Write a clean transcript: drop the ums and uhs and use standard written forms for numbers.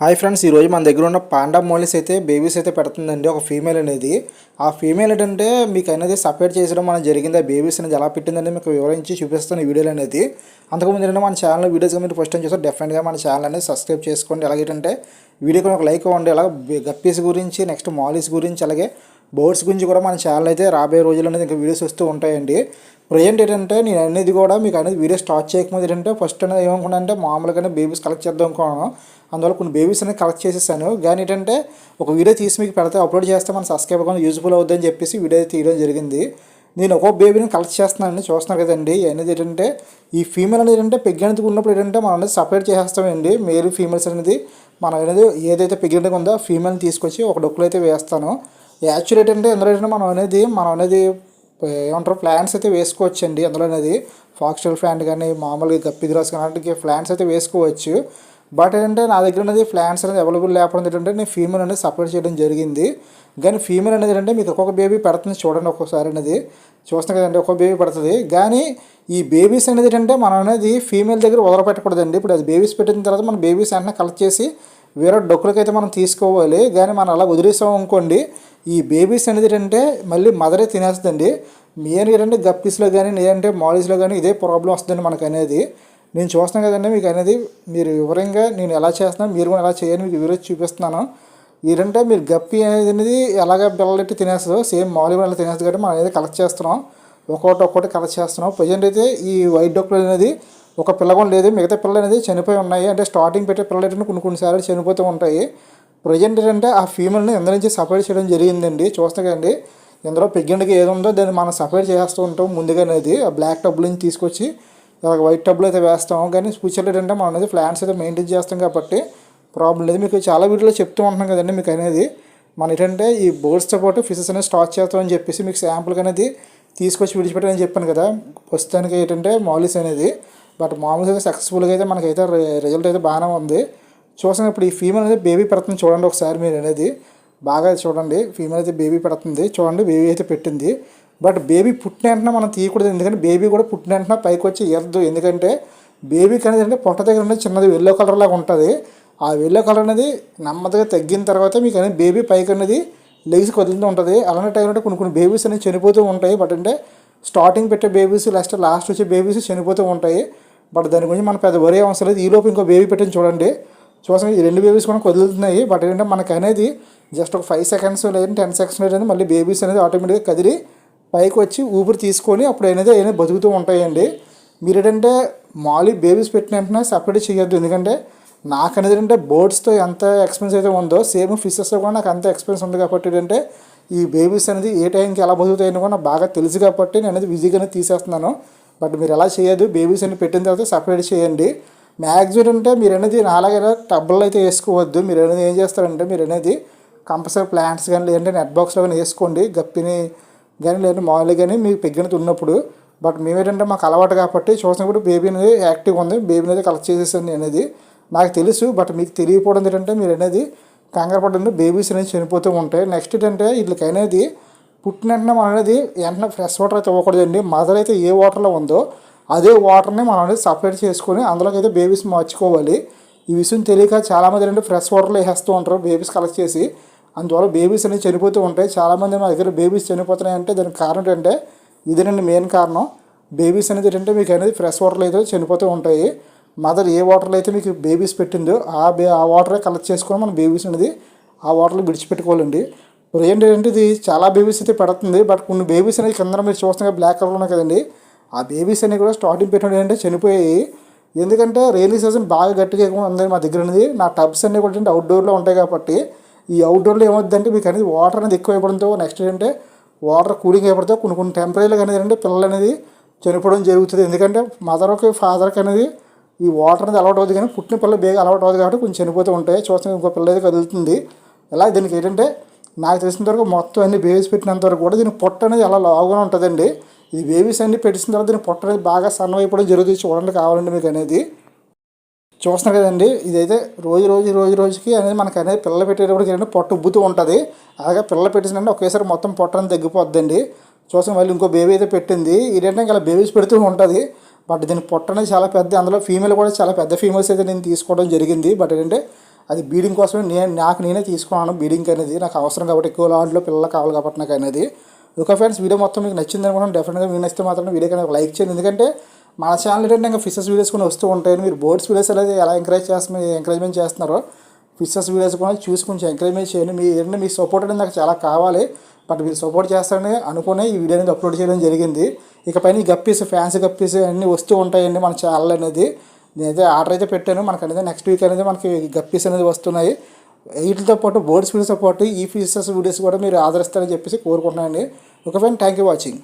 Hi friends, ఈరోజు మన దగ్గర ఉన్న పాండా మోలిస్ అయితే బేబీస్ అయితే పెడుతుందండి. ఒక ఫీమేల్ అనేది. ఆ ఫీమేల్ ఏంటంటే మీకు అనేది సపరేట్ చేసడం మనం జరిగింది. ఆ బేబీస్ అనేది ఎలా పెట్టిందని మీకు వివరించి చూపిస్తాను ఈ వీడియోలో అనేది. అంతకుముందు ఏంటంటే మన ఛానల్ వీడియోస్ మీరు ఫస్ట్ టైం చూస్తారు డెఫినెట్గా మన ఛానల్ అనేది సబ్స్క్రైబ్ చేసుకోండి. అలాగేంటంటే వీడియోకి ఒక లైక్ ఇవ్వండి. అలాగే గప్పీస్ గురించి, నెక్స్ట్ మాలిస్ గురించి, అలాగే బోర్డ్స్ గురించి కూడా మన ఛానల్ అయితే రాబోయే రోజుల్లో అనేది ఇంకా వీడియోస్ వస్తూ ఉంటాయండి. ప్రజెంట్ ఏంటంటే నేను అనేది కూడా మీకు అనేది వీడియో స్టార్ట్ చేయకముందు ఏంటంటే ఫస్ట్ అనేది ఏమనుకున్నా అంటే మామూలుగానే బేబీస్ కలెక్ట్ చేద్దాం అనుకున్నాను. అందువల్ల కొన్ని బేబీస్ అనేది కలెక్ట్ చేసేసాను. కానీ ఏంటంటే ఒక వీడియో తీసి మీకు పెడితే అప్లోడ్ చేస్తే మన సబ్స్క్రైబర్ కూడా యూజ్ఫుల్ అవుతుందని చెప్పేసి వీడియో తీయడం జరిగింది. నేను ఒక్కొక్క బేబీని కలెక్ట్ చేస్తున్నానండి. చూస్తున్నారు కదండి. అనేది ఏంటంటే ఈ ఫీమేల్ అనేది ఏంటంటే పెగ్నెంట్గా ఉన్నప్పుడు ఏంటంటే మనం అనేది సపరేట్ చేసేస్తామండి. మేల్ ఫీమేల్స్ అనేది మనం అనేది ఏదైతే పెగ్నెంట్గా ఉందో ఆ ఫీమేల్ని తీసుకొచ్చి ఒక డొక్కులు అయితే వేస్తాను. యాక్చువల్ ఏంటంటే ఎందులో ఏంటంటే మనం అనేది ఏమంటారు ప్లాంట్స్ అయితే వేసుకోవచ్చండి. అందులో అనేది ఫాక్స్టైల్ ప్లాంట్ కానీ మామూలుగా గప్పి గ్రాస్ కానీ అలాంటి ప్లాంట్స్ అయితే వేసుకోవచ్చు. బట్ ఏంటంటే నా దగ్గర అనేది ప్లాంట్స్ అనేది అవైలబుల్ లేకపోవడం ఏంటంటే నేను ఫీమేల్ అనేది సపరేట్ చేయడం జరిగింది. కానీ ఫీమేల్ అనేది ఏంటంటే మీకు ఒక్కొక్క బేబీ పెడుతుంది చూడండి. ఒక్కొక్కసారి అనేది చూస్తాం కదండి, ఒక్కొక్క బేబీ పడుతుంది. కానీ ఈ బేబీస్ అనేది ఏంటంటే మనం అనేది ఫీమేల్ దగ్గర వదలపెట్టకూడదండి. ఇప్పుడు అది బేబీస్ పెట్టిన తర్వాత మనం బేబీస్ అన్నీ కలెక్ట్ చేసి వేరే డొక్కులకైతే మనం తీసుకోవాలి. కానీ మనం అలా వదిలేసాం అనుకోండి, ఈ బేబీస్ అనేది ఏంటంటే మళ్ళీ మదరే తినేస్తుందండి. మెయిన్ ఏంటంటే గప్పీస్లో కానీ లేదంటే మాలిస్లో కానీ ఇదే ప్రాబ్లం వస్తుందండి మనకు అనేది. నేను చూస్తున్నాను కదండి, మీకు అనేది మీరు వివరంగా నేను ఎలా చేస్తున్నాను మీరు కూడా ఎలా చేయాలి మీకు వివరించి చూపిస్తున్నాను. ఏంటంటే మీరు గప్పి అనేది ఎలాగ పిల్లలెట్టి తినేస్తుందో సేమ్ మాలి వల్ల తినేస్తుంది కాబట్టి మనం అనేది కలెక్ట్ చేస్తున్నాం. ఒక్కొక్కటి కలెక్ట్ చేస్తున్నాం. ప్రజెంట్ అయితే ఈ వైట్ డొక్కులు అనేది ఒక పిల్ల కూడా లేదు. మిగతా పిల్లలు అనేది చనిపోయి ఉన్నాయి. అంటే స్టార్టింగ్ పెట్టే పిల్లలు ఏంటంటే కొన్నిసార్లు చనిపోతూ ఉంటాయి. ప్రజెంట్ ఏంటంటే ఆ ఫీమేల్ని ఇందులో నుంచి సపరేట్ చేయడం జరిగిందండి. చూస్తే కదండి ఇందులో ప్రెగ్నెంట్గా ఏది ఉందో దాన్ని మనం సపరేట్ చేస్తూ ఉంటాం ముందుగా అనేది. ఆ బ్లాక్ టబ్ నుంచి తీసుకొచ్చి ఇలాగ వైట్ టబ్లో అయితే వేస్తాం. కానీ ఫ్యూచర్లో ఏంటంటే మనం అనేది ప్లాంట్స్ అయితే మెయింటైన్ చేస్తాం కాబట్టి ప్రాబ్లం లేదు. మీకు చాలా వీడియోలో చెప్తూ ఉంటున్నాం కదండి. మీకు అనేది మన ఏంటంటే ఈ బోర్డ్స్తో పాటు ఫిషెస్ అనేది స్టార్ట్ చేస్తామని చెప్పేసి మీకు శాంపుల్గా అనేది తీసుకొచ్చి విడిచిపెట్టని చెప్పాను కదా. ప్రస్తుతానికి ఏంటంటే మాలిస్ అనేది బట్ మామూలుగా అయితే సక్సెస్ఫుల్గా అయితే మనకైతే రిజల్ట్ అయితే బాగానే ఉంది. చూసాను ఇప్పుడు ఈ ఫీమేల్ అనేది బేబీ పెడుతుంది చూడండి. ఒకసారి మీరు అనేది బాగా చూడండి. ఫీమేల్ అయితే బేబీ పెడుతుంది చూడండి. బేబీ అయితే పెట్టింది. బట్ బేబీ పుట్టిన వెంటనే మనం తీయకూడదు. ఎందుకంటే బేబీ కూడా పుట్టిన వెంటనే పైకి వచ్చి ఎరదు. ఎందుకంటే బేబీకి అనేది అంటే పొట్ట దగ్గర అనేది చిన్నది ఎల్లో కలర్ లాగా ఉంటుంది. ఆ ఎల్లో కలర్ అనేది నెమ్మదిగా తగ్గిన తర్వాత మీకు అనేది బేబీ పైకి అనేది లెగ్స్ కదులుతూ ఉంటుంది. అలాంటి టైంలో కొన్ని బేబీస్ అనేవి చనిపోతూ ఉంటాయి. బట్ అంటే స్టార్టింగ్ పెట్టే బేబీస్ లాస్ట్ వచ్చే బేబీస్ చనిపోతూ ఉంటాయి. బట్ దాని గురించి మనం పెద్ద వరే అవసరం లేదు. ఈలోపు ఇంకో బేబీ పెట్టింది చూడండి. చూసాను ఈ రెండు బేబీస్ కూడా కదులుతున్నాయి. బట్ ఏంటంటే మనకు అనేది జస్ట్ ఒక 5 సెకండ్స్ లేదా 10 సెకండ్స్ అనేది మళ్ళీ బేబీస్ అనేది ఆటోమేటిక్గా కదిలి పైకి వచ్చి ఊపిరి తీసుకొని అప్పుడు అనేది బతుకుతూ ఉంటాయండి. మీరు ఏంటంటే మాలి బేబీస్ పెట్టిన వెంటనే సపరేట్ చేయొద్దు. ఎందుకంటే నాకు అనేది ఏంటంటే బోర్డ్స్తో ఎంత ఎక్స్పెన్స్ అయితే ఉందో సేమ్ ఫిషెస్తో కూడా నాకు అంత ఎక్స్పెన్స్ ఉంది. కాబట్టి ఏంటంటే ఈ బేబీస్ అనేది ఏ టైంకి ఎలా బతుకుతాయని కూడా నాకు బాగా తెలుసు కాబట్టి నేను అనేది ఈజీగానే తీసేస్తున్నాను. బట్ మీరు ఎలా చేయదు, బేబీస్ అన్ని పెట్టిన తర్వాత సపరేట్ చేయండి. మ్యాక్సిమం అంటే మీరు అనేది నాలాగైనా టబ్బుల్లో అయితే వేసుకోవద్దు. మీరు అనేది ఏం చేస్తారంటే మీరు అనేది కంపల్సరీ ప్లాంట్స్ కానీ లేదంటే నెట్ బాక్స్లో కానీ వేసుకోండి. గప్పిని కానీ లేదంటే మామూలుగా కానీ మీకు పెగ్గినట్టు ఉన్నప్పుడు. బట్ మేమేంటంటే మాకు అలవాటు కాబట్టి చూసినప్పుడు బేబీ అనేది యాక్టివ్గా ఉంది. బేబీ అనేది కలెక్ట్ చేసేసాను నేను అనేది నాకు తెలుసు. బట్ మీకు తెలియకపోవడం ఏంటంటే మీరు అనేది కంగారు పడండి. బేబీస్ అనేది చనిపోతూ ఉంటాయి. నెక్స్ట్ ఏంటంటే వీళ్ళకి అనేది పుట్టిన వెంటనే మనం అనేది వెంటనే ఫ్రెష్ వాటర్ అయితే ఇవ్వకూడదండి. మదర్ అయితే ఏ వాటర్లో ఉందో అదే వాటర్ని మనం అనేది సపరేట్ చేసుకొని అందులోకి అయితే బేబీస్ మార్చుకోవాలి. ఈ విషయం తెలియక చాలామంది అంటే ఫ్రెష్ వాటర్లో వేస్తూ ఉంటారు బేబీస్ కలెక్ట్ చేసి. అందువల్ల బేబీస్ అనేవి చనిపోతూ ఉంటాయి. చాలామంది మా దగ్గర బేబీస్ చనిపోతున్నాయి అంటే దానికి కారణం ఏంటంటే ఇదేనండి మెయిన్ కారణం. బేబీస్ అనేది ఏంటంటే మీకు అనేది ఫ్రెష్ వాటర్లో అయితే చనిపోతూ ఉంటాయి. మదర్ ఏ వాటర్లో అయితే మీకు బేబీస్ పెట్టిందో ఆ వాటరే కలెక్ట్ చేసుకొని మన బేబీస్ అనేది ఆ వాటర్లో విడిచిపెట్టుకోవాలండి. ప్రజెంట్ ఏంటంటే ఇది చాలా బేబీస్ అయితే పెడుతుంది. బట్ కొన్ని బేబీస్ అనేది కింద మీరు చూస్తున్నా బ్లాక్ కలర్ ఉన్నాయి కదండి. ఆ బేబీస్ అనేవి కూడా స్టార్టింగ్ పెట్టినప్పుడు ఏంటంటే చనిపోయాయి. ఎందుకంటే రైనీ సీజన్ బాగా గట్టిగా ఉంది మా దగ్గర అనేది. నా టబ్స్ అన్నీ కూడా అవుట్డోర్లో ఉంటాయి కాబట్టి ఈ అవుట్డోర్లో ఏమవుతుందంటే మీకు అనేది వాటర్ అనేది ఎక్కువ అయిపోవడంతో నెక్స్ట్ ఏంటంటే వాటర్ కూలింగ్ అయిపోతే కొన్ని టెంపరీగా అనేది ఏంటంటే పిల్లలు అనేది చనిపోవడం జరుగుతుంది. ఎందుకంటే మదర్కి ఫాదర్కి అనేది ఈ వాటర్ అనేది అలవాటు అవుతుంది. కానీ పుట్టిన పిల్లలు బేగా అలవాటు అవుతుంది కాబట్టి కొంచెం చనిపోతూ ఉంటాయి. చూస్తే ఇంకో పిల్ల అయితే కదులుతుంది. ఇలా దీనికి ఏంటంటే నాకు తెలిసినంత వరకు మొత్తం అన్ని బేబీస్ పెట్టినంత వరకు కూడా దీనికి పొట్ట అనేది అలా లావుగా ఉంటుందండి. ఈ బేబీస్ అన్ని పెట్టిన తర్వాత దీని పొట్ట అనేది బాగా సన్నం అయిపోవడం జరుగుతుంది. చూడండి కావాలండి మీకు అనేది చూస్తున్నారు కదండి. ఇదైతే రోజుకి అనేది మనకు అనేది పిల్లలు పెట్టేటప్పటికి ఏంటంటే పొట్ట ఉబ్బుతూ ఉంటుంది. అలాగే పిల్లలు పెట్టిందంటే ఒకేసారి మొత్తం పొట్ట అనేది తగ్గిపోద్దండి. చూసాం మళ్ళీ ఇంకో బేబీ అయితే పెట్టింది. ఇదేంటే ఇంకా బేబీస్ పెడుతూ ఉంటుంది. బట్ దీని పొట్ట అనేది చాలా పెద్ద. అందులో ఫీమేల్ కూడా చాలా పెద్ద ఫీమేల్స్ అయితే నేను తీసుకోవడం జరిగింది. బట్ ఏంటంటే అది బీడింగ్ కోసమే నేనే తీసుకున్నాను. బీడింగ్ అనేది నాకు అవసరం కాబట్టి, ఎక్కువ లాడ్లో పిల్లలు కావాలి కాబట్టి నాకు అనేది. ఓకే ఫ్రెండ్స్, వీడియో మొత్తం మీకు నచ్చింది అనుకుంటున్నాను. డెఫినెట్గా మీకు నచ్చితే మాత్రం వీడియో కన్నా ఒక లైక్ చేయండి. ఎందుకంటే మన ఛానల్ ఏంటంటే ఇంకా ఫిషెస్ వీడియోస్ కూడా వస్తూ ఉంటాయి. మీరు బోర్డ్స్ వీడియోస్ అనేది ఎలా ఎంకరేజ్మెంట్ చేస్తున్నారో ఫిషెస్ వీడియోస్ కూడా చూసి కొంచెం ఎంకరేజ్మెంట్ చేయండి. మీ సపోర్ట్ అనేది నాకు చాలా కావాలి. బట్ మీరు సపోర్ట్ చేస్తారని అనుకునే ఈ వీడియో అనేది అప్లోడ్ చేయడం జరిగింది. ఇకపైన ఈ గప్పీస్, ఫ్యాన్సీ గప్పీస్ అన్నీ వస్తూ ఉంటాయండి మన ఛానల్ అనేది. నేనైతే ఆర్డర్ అయితే పెట్టాను. మనకు అనేది నెక్స్ట్ వీక్ అనేది మనకి గప్పీస్ అనేది వస్తున్నాయి. వీటితో పాటు బోర్డ్స్ వీడియోస్తో పాటు ఈ ఫిషెస్ వీడియోస్ కూడా మీరు ఆదరిస్తారని చెప్పేసి కోరుకుంటున్నానండి. Okay friend, thank you watching.